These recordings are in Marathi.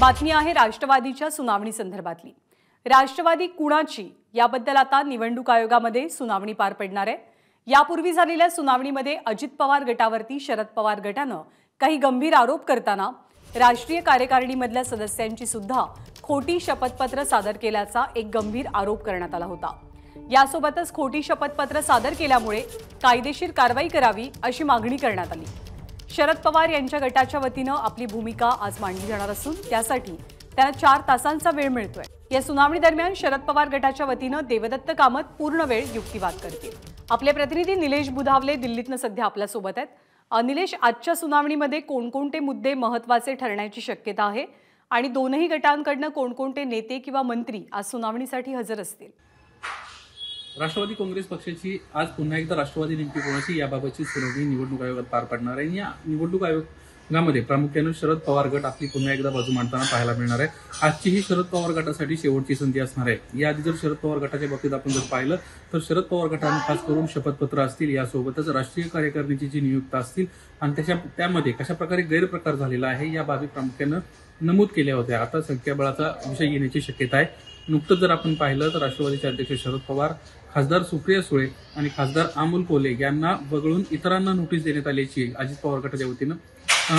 बातमी आहे राष्ट्रवादीच्या सुनावणी संदर्भातली। राष्ट्रवादी कुणाची याबद्दल आता निवडणूक आयोगामध्ये सुनावणी पार पडणार आहे। यापूर्वी झालेल्या सुनावणीमध्ये अजित पवार गटावरती शरद पवार गटानं काही गंभीर आरोप करताना राष्ट्रीय कार्यकारिणीमधल्या सदस्यांची सुद्धा खोटी शपथपत्र सादर केल्याचा एक गंभीर आरोप करण्यात आला होता। यासोबतच खोटी शपथपत्र सादर केल्यामुळे कायदेशीर कारवाई करावी अशी मागणी करण्यात आली। शरद पवार यांच्या गटाच्या वतीनं आपली भूमिका आज मांडली जाणार असून त्यासाठी त्यांना 4 तासांचा वेळ मिळतोय। या सुनावणी दरम्यान शरद पवार गटाच्या वतीनं देवदत्त कामत पूर्ण वेळ युक्तिवाद करतील। आपले प्रतिनिधी निलेश बुधावले दिल्लीतनं सध्या आपल्या सोबत आहेत। निलेश, आजच्या सुनावणीमध्ये कोणकोणते मुद्दे महत्त्वाचे ठरण्याची शक्यता आहे आणि दोनही गटांकडून कोणकोणते नेते किंवा मंत्री आज सुनावणीसाठी हजर असतील? राष्ट्रवादी काँग्रेस पक्षाची आज पुन्हा एकदा राष्ट्रवादी नेमकी कोणाची याबाबतची सुनावणी निवडणूक आयोगात पार पडणार आहे। या निवडणूक आयोगामध्ये प्रामुख्याने शरद पवार गट आपली पुन्हा एकदा बाजू मांडताना पाहायला मिळणार आहे। आजची ही शरद पवार गटासाठी शेवटची संधी असणार आहे। याआधी जर शरद पवार गटाच्या बाबतीत आपण जर पाहिलं तर शरद पवार गटाने खास करून शपथपत्र असतील, यासोबतच राष्ट्रीय कार्यकारिणीची जी नियुक्ती असतील आणि त्यामध्ये कशा प्रकारे गैरप्रकार झालेला आहे या बाबी प्रामुख्याने नमूद केल्या होत्या। आता संख्याबळाचा विषय येण्याची शक्यता आहे। नुकतंच जर आपण पाहिलं तर राष्ट्रवादीचे अध्यक्ष शरद पवार, खासदार सुप्रिया सुळे आणि खासदार अमोल कोल्हे यांना वगळून इतरांना नोटीस देण्यात आल्याची अजित पवार गटाच्या वतीनं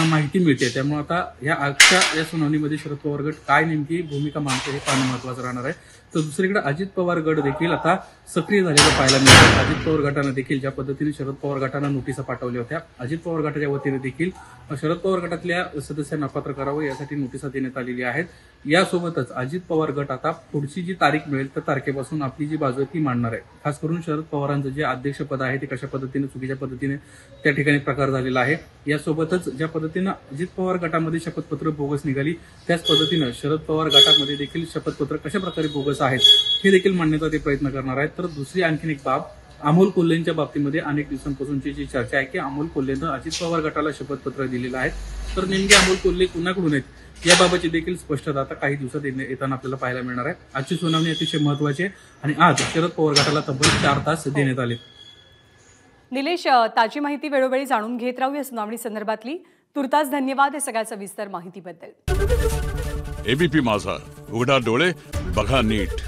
माहिती मिळते। त्यामुळे आता या सुनावणीमध्ये शरद पवार गट काय नेमकी भूमिका मांडतो हे पाहणं महत्त्वाचं राहणार आहे। तर दुसरीकडे अजित पवार गट देखील आता सक्रिय झालेलं पाहायला मिळतं। अजित पवार गटानं देखील ज्या पद्धतीने शरद पवार गटानं नोटिसा पाठवल्या होत्या, अजित पवार गटाच्या वतीने देखील शरद पवार गटातल्या सदस्यांना अपात्र करावं यासाठी नोटिसा देण्यात आलेली आहेत। यासोबतच अजित पवार गट आता पुढची जी तारीख मिळेल त्या तारखेपासून आपली जी बाजू आहे ती मांडणार आहे। खास करून शरद पवारांचं जे अध्यक्षपद आहे ते कशा पद्धतीने चुकीच्या पद्धतीने त्या ठिकाणी प्रकार झालेला आहे। यासोबतच ज्या पद्धतीनं अजित पवार गटामध्ये शपथपत्र बोगस निघाली, त्याच पद्धतीनं शरद पवार गटामध्ये देखील शपथपत्र कशा प्रकारे बोगस आहेत हे देखील मांडण्याचा ते प्रयत्न करणार आहेत। तर दुसरी आणखीन एक बाब, अमोल कोल्हेंच्या बाबतीमध्ये अनेक दिवसांपासूनची जी चर्चा आहे की अमोल कोल्हेनं अजित पवार गटाला शपथपत्र दिलेलं आहे, तर नेमके अमोल कोल्हे कुणाकडून आहेत याबाबतची देखील स्पष्टता आता काही दिवसात येताना आपल्याला पाहायला मिळणार आहे। आजची सुनावणी अतिशय महत्त्वाची आहे आणि आज शरद पवार गटाला तब्बल 4 तास देण्यात आले। निलेश, ताजी माहिती वेळोवेळी जाणून घेत राहू या सुनावणी संदर्भातली। तुर्तास धन्यवाद या सगळ्या सविस्तर माहितीबद्दल। एबीपी माझा, उघडा डोळे बघा नीट।